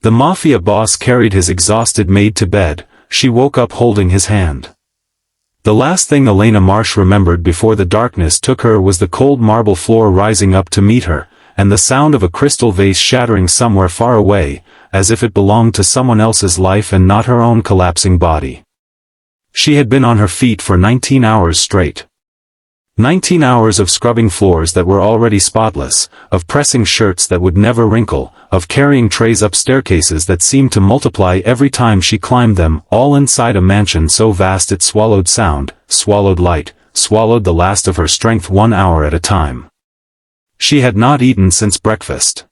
The Mafia boss carried his exhausted Maid to bed. She woke up holding his hand. The last thing Elena Marsh remembered before the darkness took her was the cold marble floor rising up to meet her, and the sound of a crystal vase shattering somewhere far away, as if it belonged to someone else's life and not her own collapsing body. She had been on her feet for 19 hours straight. 19 hours of scrubbing floors that were already spotless, of pressing shirts that would never wrinkle, of carrying trays up staircases that seemed to multiply every time she climbed them, all inside a mansion so vast it swallowed sound, swallowed light, swallowed the last of her strength 1 hour at a time. She had not eaten since breakfast.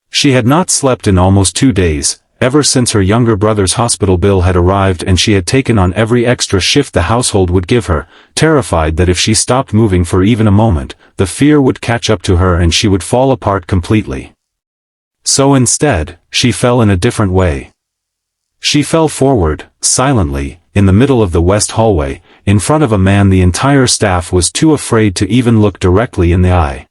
She had not slept in almost 2 days, ever since her younger brother's hospital bill had arrived, and she had taken on every extra shift the household would give her, terrified that if she stopped moving for even a moment, the fear would catch up to her and she would fall apart completely. So instead, she fell in a different way. She fell forward, silently, in the middle of the west hallway, in front of a man the entire staff was too afraid to even look directly in the eye.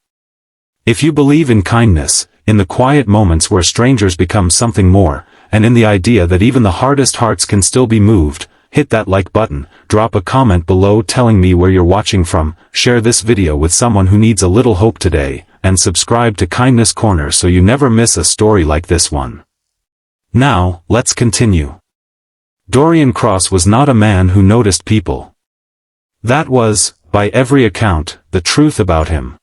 If you believe in kindness, in the quiet moments where strangers become something more, and in the idea that even the hardest hearts can still be moved, hit that like button, drop a comment below telling me where you're watching from, share this video with someone who needs a little hope today, and subscribe to Kindness Corner so you never miss a story like this one. Now, let's continue. Dorian Cross was not a man who noticed people. That was, by every account, the truth about him.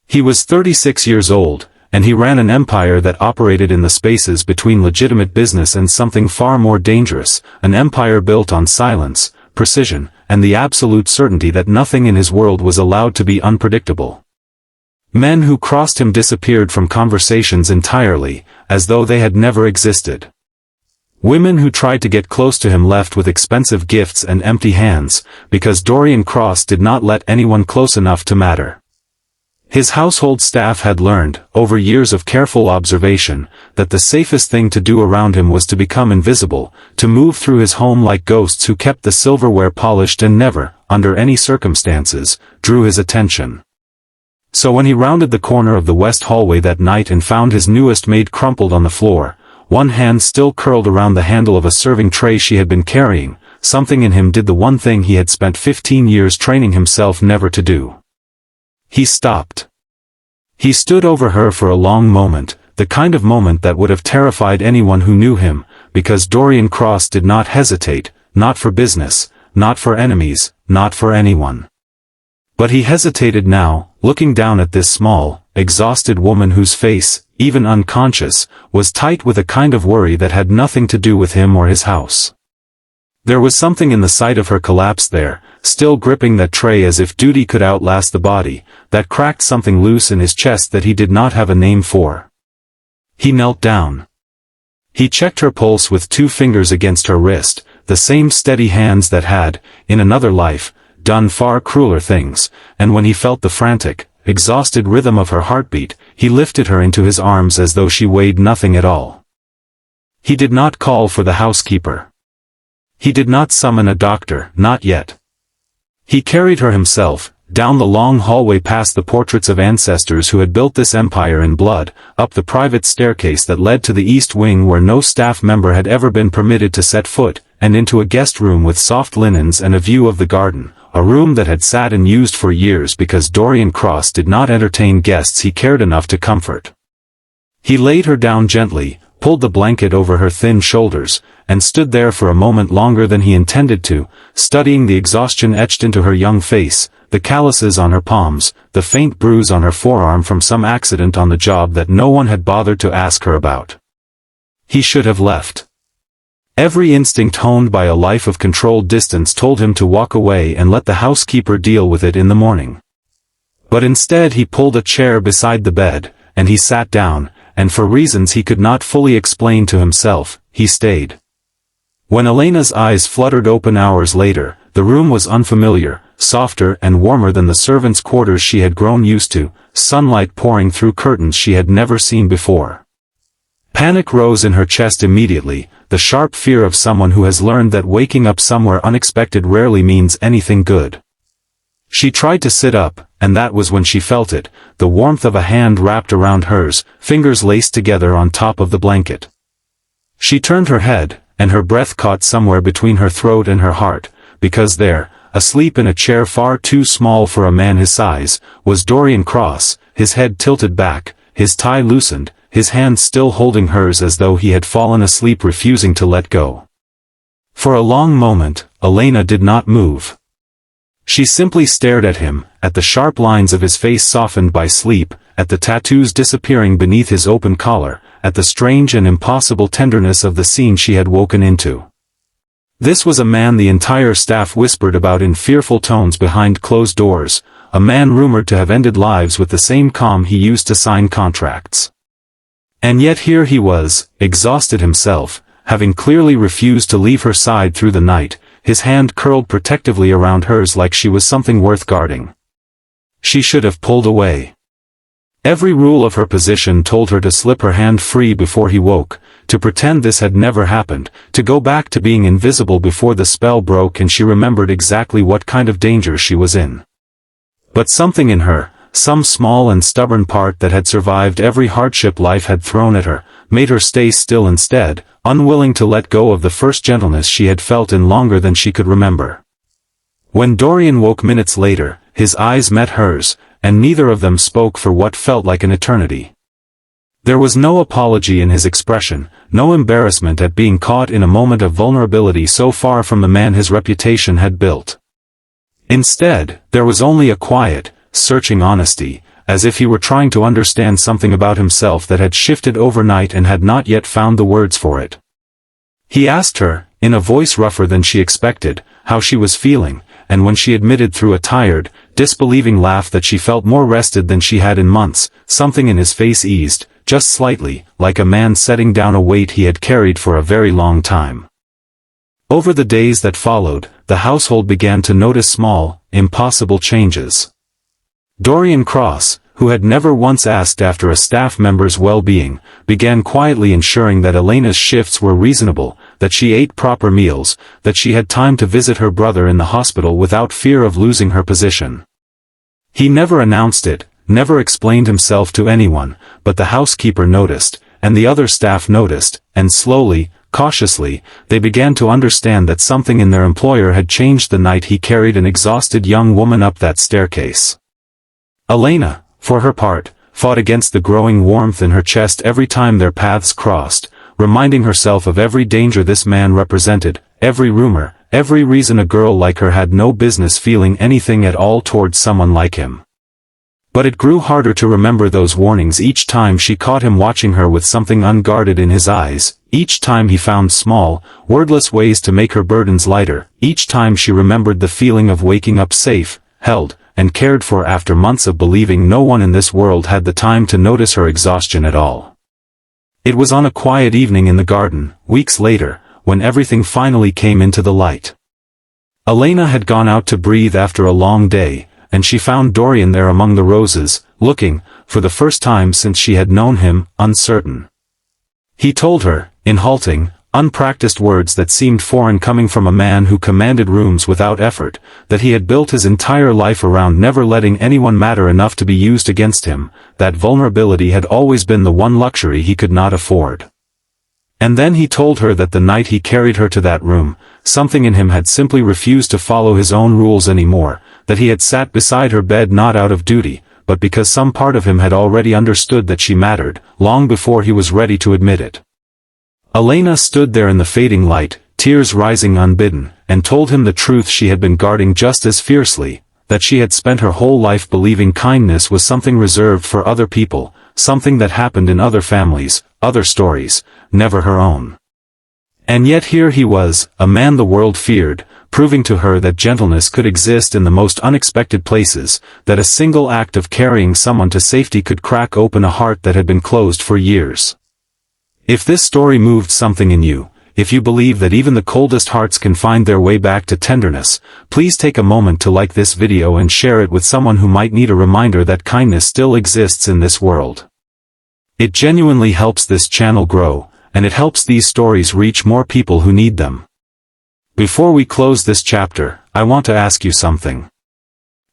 He was 36 years old, and he ran an empire that operated in the spaces between legitimate business and something far more dangerous, an empire built on silence, precision, and the absolute certainty that nothing in his world was allowed to be unpredictable. Men who crossed him disappeared from conversations entirely, as though they had never existed. Women who tried to get close to him left with expensive gifts and empty hands, because Dorian Cross did not let anyone close enough to matter. His household staff had learned, over years of careful observation, that the safest thing to do around him was to become invisible, to move through his home like ghosts who kept the silverware polished and never, under any circumstances, drew his attention. So when he rounded the corner of the west hallway that night and found his newest maid crumpled on the floor, one hand still curled around the handle of a serving tray she had been carrying, something in him did the one thing he had spent 15 years training himself never to do. He stopped. He stood over her for a long moment, the kind of moment that would have terrified anyone who knew him, because Dorian Cross did not hesitate, not for business, not for enemies, not for anyone. But he hesitated now, looking down at this small, exhausted woman whose face, even unconscious, was tight with a kind of worry that had nothing to do with him or his house. There was something in the sight of her collapse there, still gripping that tray as if duty could outlast the body, that cracked something loose in his chest that he did not have a name for. He knelt down. He checked her pulse with 2 fingers against her wrist, the same steady hands that had, in another life, done far crueler things, and when he felt the frantic, exhausted rhythm of her heartbeat, he lifted her into his arms as though she weighed nothing at all. He did not call for the housekeeper. He did not summon a doctor, not yet. He carried her himself, down the long hallway past the portraits of ancestors who had built this empire in blood, up the private staircase that led to the east wing where no staff member had ever been permitted to set foot, and into a guest room with soft linens and a view of the garden, a room that had sat unused for years because Dorian Cross did not entertain guests he cared enough to comfort. He laid her down gently, pulled the blanket over her thin shoulders, and stood there for a moment longer than he intended to, studying the exhaustion etched into her young face, the calluses on her palms, the faint bruise on her forearm from some accident on the job that no one had bothered to ask her about. He should have left. Every instinct honed by a life of controlled distance told him to walk away and let the housekeeper deal with it in the morning. But instead he pulled a chair beside the bed, and he sat down, and for reasons he could not fully explain to himself, he stayed. When Elena's eyes fluttered open hours later, the room was unfamiliar, softer and warmer than the servants' quarters she had grown used to, sunlight pouring through curtains she had never seen before. Panic rose in her chest immediately, the sharp fear of someone who has learned that waking up somewhere unexpected rarely means anything good. She tried to sit up, and that was when she felt it, the warmth of a hand wrapped around hers, fingers laced together on top of the blanket. She turned her head, and her breath caught somewhere between her throat and her heart, because there, asleep in a chair far too small for a man his size, was Dorian Cross, his head tilted back, his tie loosened, his hand still holding hers as though he had fallen asleep refusing to let go. For a long moment, Elena did not move. She simply stared at him, at the sharp lines of his face softened by sleep, at the tattoos disappearing beneath his open collar, at the strange and impossible tenderness of the scene she had woken into. This was a man the entire staff whispered about in fearful tones behind closed doors, a man rumored to have ended lives with the same calm he used to sign contracts. And yet here he was, exhausted himself, having clearly refused to leave her side through the night, his hand curled protectively around hers like she was something worth guarding. She should have pulled away. Every rule of her position told her to slip her hand free before he woke, to pretend this had never happened, to go back to being invisible before the spell broke and she remembered exactly what kind of danger she was in. But something in her, some small and stubborn part that had survived every hardship life had thrown at her, made her stay still instead, unwilling to let go of the first gentleness she had felt in longer than she could remember. When Dorian woke minutes later, his eyes met hers, and neither of them spoke for what felt like an eternity. There was no apology in his expression, no embarrassment at being caught in a moment of vulnerability so far from the man his reputation had built. Instead, there was only a quiet, searching honesty, as if he were trying to understand something about himself that had shifted overnight and had not yet found the words for it. He asked her, in a voice rougher than she expected, how she was feeling, and when she admitted through a tired, disbelieving laugh that she felt more rested than she had in months, something in his face eased, just slightly, like a man setting down a weight he had carried for a very long time. Over the days that followed, the household began to notice small, impossible changes. Dorian Cross, who had never once asked after a staff member's well-being, began quietly ensuring that Elena's shifts were reasonable, that she ate proper meals, that she had time to visit her brother in the hospital without fear of losing her position. He never announced it, never explained himself to anyone, but the housekeeper noticed, and the other staff noticed, and slowly, cautiously, they began to understand that something in their employer had changed the night he carried an exhausted young woman up that staircase. Elena, for her part, fought against the growing warmth in her chest every time their paths crossed, reminding herself of every danger this man represented, every rumor, every reason a girl like her had no business feeling anything at all towards someone like him. But it grew harder to remember those warnings each time she caught him watching her with something unguarded in his eyes, each time he found small, wordless ways to make her burdens lighter, each time she remembered the feeling of waking up safe, held, and cared for after months of believing no one in this world had the time to notice her exhaustion at all. It was on a quiet evening in the garden, weeks later, when everything finally came into the light. Elena had gone out to breathe after a long day, and she found Dorian there among the roses, looking, for the first time since she had known him, uncertain. He told her, in halting, unpracticed words that seemed foreign coming from a man who commanded rooms without effort, that he had built his entire life around never letting anyone matter enough to be used against him, that vulnerability had always been the one luxury he could not afford. And then he told her that the night he carried her to that room, something in him had simply refused to follow his own rules anymore, that he had sat beside her bed not out of duty, but because some part of him had already understood that she mattered, long before he was ready to admit it. Elena stood there in the fading light, tears rising unbidden, and told him the truth she had been guarding just as fiercely, that she had spent her whole life believing kindness was something reserved for other people, something that happened in other families, other stories, never her own. And yet here he was, a man the world feared, proving to her that gentleness could exist in the most unexpected places, that a single act of carrying someone to safety could crack open a heart that had been closed for years. If this story moved something in you, if you believe that even the coldest hearts can find their way back to tenderness, please take a moment to like this video and share it with someone who might need a reminder that kindness still exists in this world. It genuinely helps this channel grow, and it helps these stories reach more people who need them. Before we close this chapter, I want to ask you something.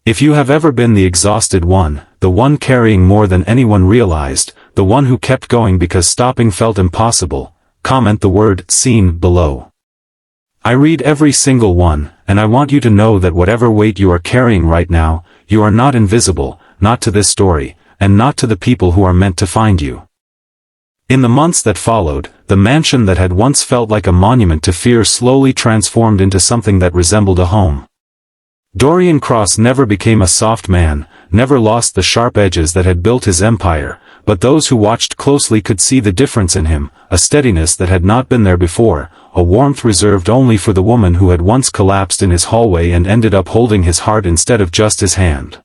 If you have ever been the exhausted one, the one carrying more than anyone realized, the one who kept going because stopping felt impossible, comment the word "seen" below. I read every single one, and I want you to know that whatever weight you are carrying right now, you are not invisible, not to this story, and not to the people who are meant to find you. In the months that followed, the mansion that had once felt like a monument to fear slowly transformed into something that resembled a home. Dorian Cross never became a soft man, never lost the sharp edges that had built his empire, but those who watched closely could see the difference in him, a steadiness that had not been there before, a warmth reserved only for the woman who had once collapsed in his hallway and ended up holding his heart instead of just his hand.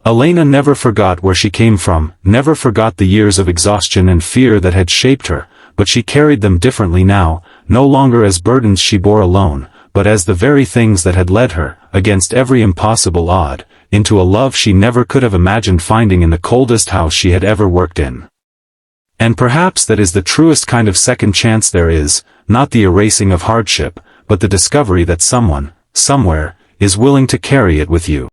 Elena never forgot where she came from, never forgot the years of exhaustion and fear that had shaped her, but she carried them differently now, no longer as burdens she bore alone, but as the very things that had led her, against every impossible odd, into a love she never could have imagined finding in the coldest house she had ever worked in. And perhaps that is the truest kind of second chance there is, not the erasing of hardship, but the discovery that someone, somewhere, is willing to carry it with you.